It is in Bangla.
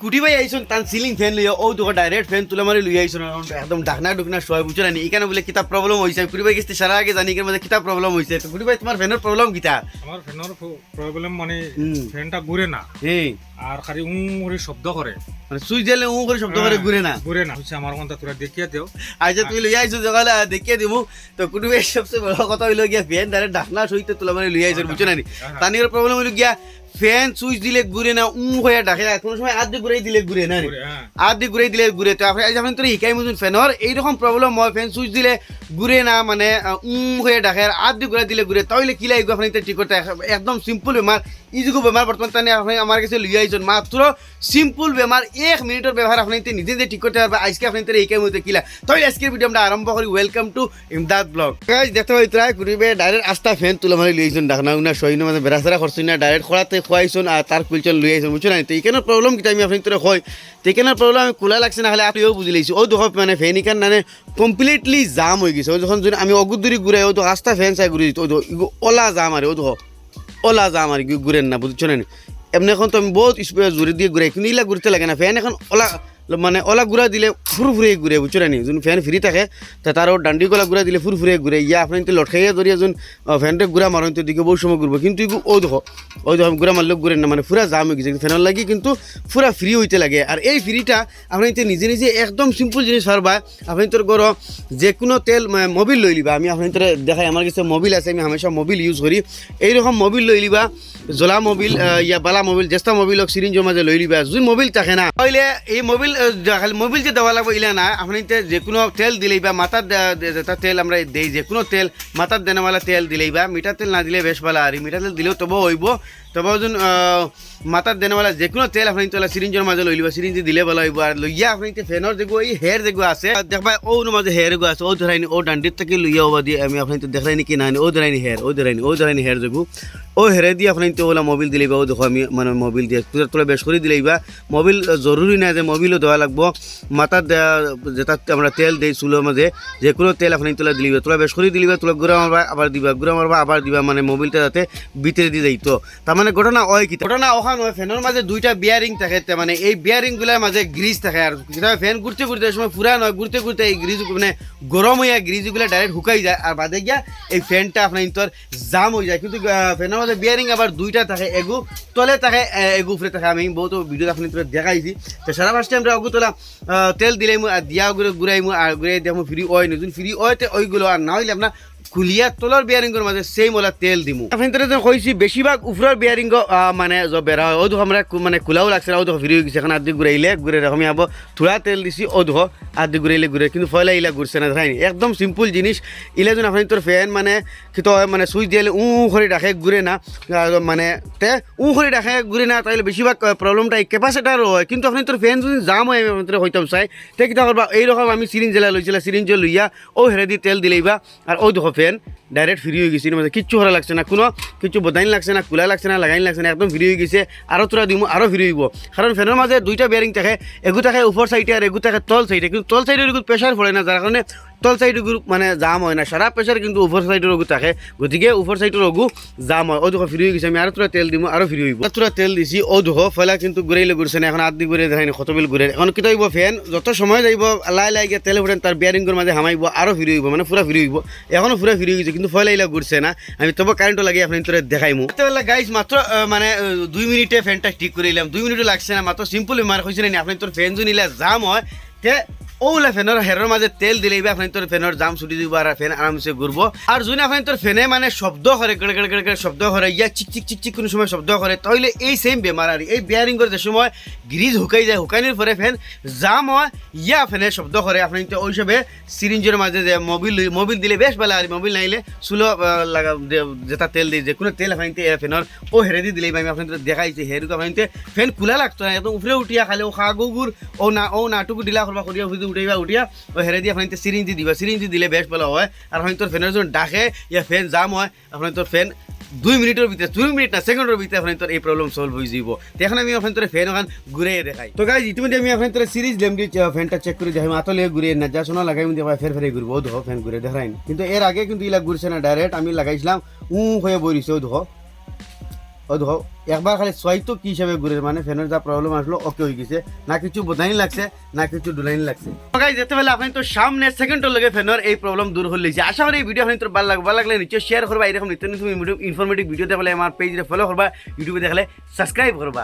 কুটি ভাই আইসন তান সিলিং ফ্যান লইয়া ও তো ডাইরেক্ট ফ্যান তুলে মারি লই আইসন একদম ঢাকনা ঢুকনা সবাই বুঝছো না এখানে বলে কিতা প্রবলেম হইছে কুটি ভাই কিস্তি সারা আগে জানি এর মধ্যে কিতা প্রবলেম হইছে তো কুটি ভাই তোমার ফ্যানের প্রবলেম কিতা আমার ফ্যানের প্রবলেম মানে ফ্যানটা ঘুরে না আর খালি করে শব্দ করে মানে সুইচ দিলে করে শব্দ করে ঘুরে না হচ্ছে আমার কোনটা তোরা দেখিয়ে দেও আচ্ছা তুমি লই আইছো সকালে দেখিয়ে দিব তো কুটি ভাই সবচেয়ে বড় কথা হইলো গিয়া ফ্যান ডাইরেক্ট ঢাকনা সইতে তুলে মারি লই আইছো বুঝছো না তানির প্রবলেম হইলো গিয়া ফ্যান সুইচ দিলে ঘুরে না হয়ে ডাকে কোনো সময় আধ ঘুরাই দিলে ঘুরে না আধ ঘুরাই দিলে ঘুরে তো আপনি তোর শিকাই মতন ফ্যানের এইরকম প্রবলেম হয় ফ্যান সুইচ দিলে ঘুরে না মানে হয়ে ডাকে আর আধ ঘুরাই দিলে ঘুরে তাহলে কি লাগবে আপনি ঠিক করতে একদম সিম্পল বেমার ইজিগো বেমার বর্তমান তানে আপনি আমার কাছে লই আইছেন মাত্র সিম্পল বেমার 1 মিনিটের ব্যবহার আপনি নিজে নিজে ঠিক করতে পারবে আজকে আপনি তোর শিকাই মতো কিলা তাহলে আজকের ভিডিও আমরা আরম্ভ করি welcome to Imdad blog guys দেখতে পাই তোরা কুড়িবে ডাইরেক্ট আস্তা ফ্যান তুলে মারি লই আইছেন ডাকনা উনা সইনো মানে বেরাসরা করছুন না ডাইরেক্ট খোলাতে খুয়াইছুন আর তার কুলচল লই আইছেন বুঝছো না তো এইখানে প্রবলেম কি আমি আপনি তোরা কই তো এইখানে প্রবলেম আমি কুলা লাগছে না হলে আপনিও বুঝি লাইছি ও দেখো মানে ফ্যান ইখান মানে কমপ্লিটলি জাম হয়ে গেছে ও যখন আমি অগুদুরি ঘুরাই ও তো আস্তা ফ্যান চাই ঘুরে দিত ও ওলা জাম আরে ও দেখো ওলা জাম আর কি ঘুরেন না বুঝছো না এমনি এখন তো আমি বহুত স্পিড জোরে দিয়ে ঘুরাই কিন্তু ইলা ঘুরতে লাগে না ফ্যান এখন ওলা মানে ওলা ঘুরা দিলে ফুরফুরে ঘুরে বুঝছো না যোন ফ্যান ফ্রি থাকে তা তারও ডান্ডি গলা ঘুরা দিলে ফুরফুরে ঘুরে ইয়া আপনি তো লটকাইয়া ধরিয়া যোন ফ্যানটা ঘুরা মারেন তো দিকে বহু সময় ঘুরবো কিন্তু ও দেখো ঘুরা মারলেও ঘুরেন না মানে পুরা জাম হয়ে গেছে ফ্যানের লাগি কিন্তু পুরা ফ্রি হইতে লাগে আর এই ফ্রিটা আপনি তো নিজে নিজে একদম সিম্পল জিনিস পারবা আপনি তোর ঘর যে কোনো তেল মোবিল লই লিবা আমি আপনি তোর দেখাই আমার কাছে মোবিল আছে আমি হামেশা মোবিল ইউজ করি এইরকম মোবিল লই লিবা জলা মোবিল ইয়া বালা মোবিল জেস্তা মোবিল হোক সিরিঞ্জের মাঝে লই লিবা যদি মোবিল থাকে না তাহলে এই মোবিল মোবিল যে দেওয়া লাগবে ইলা না আপনি যে কোনো তেল দিলেই বা মাথার যেটা তেল আমরা দেই যে কোনো তেল মাথার দেনেওয়ালা তেল দিলেই বা মিঠা তেল না দিলে বেশ ভালো আর মিঠা তেল দিলেও তবু হইব তবে ওজন মাথার দেনেওয়ালা যে কোনো তেল আপনি তোলা সিরিঞ্জের মাঝে লই লিবা সিরিঞ্জে দিলে ভালো হইব আর লইয়া আপনি ফ্যানের যেগু এই হেয়ার যেগু আছে দেখবা ও মাঝে হেয়ার গু আছে ও ধরাইনি ও ডান্ডির থেকে লইয়া ওবা দিয়ে আমি আপনি তো দেখাইনি কি না ও ধরাইনি হেয়ার ও ধরাইনি হেয়ার যেগু ও হেরে দিয়ে আপনি তো ওলা মোবিল দিলেইবা ও দেখো আমি মানে মোবিল দিয়ে তোলা বেশ করে দিলেইবা মোবিল জরুরি না যে মোবিলও দেওয়া লাগবো মাথার যেটা আমরা তেল দিই চুলোর মাঝে যে কোনো তেল আপনি তোলা দিলিবা তোলা বেশ করে দিলিবা তোলা গুঁড়া মারবা আবার দিবা গুঁড়া মারবা আবার দিবা মানে মোবিলটা যাতে ভিতরে দিয়ে যাইতো তার মানে ঘটনা হয় কি ঘটনা ওখান হয় ফ্যানের মাঝে দুইটা বিয়ারিং থাকে মানে এই বিয়ারিংগুলোর মাঝে গ্রিজ থাকে আর ফ্যান ঘুরতে ঘুরতে সময় পুরা নয় ঘুরতে ঘুরতে এই গ্রিজ মানে গরম হইয়া গ্রিজগুলো ডাইরেক্ট শুকাই যায় আর বাদে গিয়া এই ফ্যানটা আপনার তোর জাম হয়ে যায় কিন্তু ফ্যানের মাঝে বিয়ারিং আবার দুইটা থাকে এগু তলে থাকে এগু উপরে থাকে আমি বহুত ভিডিও আপনি তোর দেখাইছি তো সারা ফার্স্ট টাইম অগু তোলা তেল দিলাইমু আর দিয়া ঘুরাইমু আর ঘুরাই দেখো ফ্রি হয় নতুন ফ্রি হয়তে ওইগুলো আর না হইলে আপনার খুলিয়া তলার বিয়ারিংয়ের মাঝে সেই মোলা তেল দিমু আপনি কইছি বেশিরভাগ উপরের বিয়ারিং মানে বেড়া হয় ও দেখো আমরা মানে খোলাও লাগছে না ও দেখো ফ্রি হয়ে গেছে এখন আর্ধেক ঘুরাইলে ঘুরে আমি আবার থোড়া তেল দিছি ও দেখো আর্ধেক ঘুরাইলে ঘুরে কিন্তু ফয়লা ইলা ঘুরছে না ধরাইনি একদম সিম্পল জিনিস ইলা যেন আপনি তোর ফ্যান মানে কিন্তু মানে সুইচ দিলে করে রাখে ঘুরে না মানে তে করে রাখে ঘুরে না তাহলে বেশিরভাগ প্রবলেমটা ক্যাপাসিটারও হয় কিন্তু আপনি তোর ফ্যান যদি জাম হয় আমি আপনার হইতাম চাই তে কিতা করবা এইরকম আমি সিরিঞ্জ জেলা লইছিলাম সিরিঞ্জ লইয়া ও হেরে দিয়ে তেল দিলেইবা আর ও দেখো ফ্যান ডাইরেক্ট ফ্রি হয়ে গেছে মানে কিচ্ছু হরা লাগছে না কোনো কিছু বদাইন লাগছে না কুলা লাগছে না লাগাইন লাগছে না একদম ফ্রি হয়ে গেছে আরও তোরা দিমু আরও ফ্রি হইব কারণ ফ্যানের মাঝে দুইটা বিয়ারিং থাকে এগু থাকে উপর সাইডে আর এগু থাকে তল সাইডে কিন্তু তল সাইডের এগুলো প্রেশার পড়ে না যার কারণে তল সাইডের মানে জাম হয় না সারা প্রেশার কিন্তু উপর সাইডের ওগু থাকে গতিকে উপর সাইডের ওগু জাম হয় ও দেখো ফ্রি হয়ে গেছে আমি আরও তোরা তেল দিমু আরও ফ্রি হইব তোরা তেল দিছি ও দেখো ফেলা কিন্তু ঘুরাইলে ঘুরছে না এখন আধি ঘুরে দেখাইনি কত বিল ঘুরে এখন কি হইব ফ্যান যত সময় যাইব লাই গিয়ে তেল ফুটেন তার বিয়ারিংয়ের মাঝে হামাইব আরও ফ্রি হইব মানে পুরা ফ্রি হইব এখনও পুরা ফ্রি হয়ে গেছে কিন্তু ফয়লা ইলা ঘুরছে না আমি তবে কারেন্টও লাগিয়ে আপনি তোরা দেখাইমু বেলা গাইজ মাত্র মানে 2 মিনিটে ফ্যানটা ঠিক করে নিলাম 2 মিনিটও লাগছে না মাত্র সিম্পল মার হয়েছে না আপনি তোর ফ্যান যদি নিলে জাম হয় তে ওলা ফ্যানের হেরের মাঝে তেল দিলেই আপনি তোর ফ্যানের জাম ছুটি দিব আর ফ্যান আরামসে ঘুরবো আর যদি আপনি তোর ফ্যানে মানে শব্দ করে গড় গড় গড় গড় শব্দ করে ইয়া চিক চিক চিক চিক কোনো সময় শব্দ করে তাহলে এই সেম বেমার আর এই বিয়ারিং করে যে সময় গ্রিজ হুকাই যায় হুকানির পরে ফ্যান জাম হয় ইয়া ফ্যানে শব্দ করে আপনি তো ওই সবে সিরিঞ্জের মাঝে যে মোবিল দিলে বেশ ভালো আর মোবিল নাইলে চুলো লাগা যেটা তেল দিই যে কোনো তেল আপনি ফ্যানের ও হেরে দিয়ে দিলেই আমি আপনি দেখাইছি হেরুকে আপনি ফ্যান খোলা লাগতো না একদম উপরে উঠিয়া খালে ও খা গুড় ও নাটুকু দিলা করবা করিয়া উঠাইবা উঠিয়া ও হেরে দিয়ে আপনি সিরিঞ্জ দিবা সিরিঞ্জ দিলে বেশ ভালো হয় আর আপনি তোর ফ্যানের যখন ডাকে ইয়া ফ্যান জাম হয় আপনি তোর ফ্যান 2 মিনিটের ভিতরে 2 মিনিট না সেকেন্ডের ভিতরে আপনি তোর এই প্রবলেম সলভ হয়ে যাব তো এখন আমি আপনি তোর ফ্যান ওখান ঘুরে দেখাই তো গাইজ ইতিমধ্যে আমি আপনি তোর সিরিজ লেমডি ফ্যানটা চেক করে দেখাই মাতলে ঘুরে না যা শোনা লাগাই দিয়ে ফের ফেরে ঘুরবো ও দেখো ফ্যান ঘুরে দেখাইনি কিন্তু এর আগে কিন্তু ইলা ঘুরছে না ডাইরেক্ট আমি লাগাইছিলাম হয়ে বইছে ও দেখো ও দেখো একবার খালি সোয়াই তো কি হিসাবে ঘুরে মানে ফ্যানের যা প্রবলেম আসলো ওকে হয়ে গেছে না কিছু বোঝাইন লাগছে না কিছু ডুলাইন লাগছে গাইস যেতে বেলা আপনি তো সামনে সেকেন্ডের লগে ফ্যানের এই প্রবলেম দূর হয়ে লিছে আশা করি এই ভিডিও আপনি তোর ভালো লাগলে নিশ্চয় শেয়ার করবা এরকম নিত্য নতুন ইনফরমেটিভ ভিডিও দেখলে আমার পেজে ফলো করবা ইউটিউবে দেখলে সাবস্ক্রাইব করবা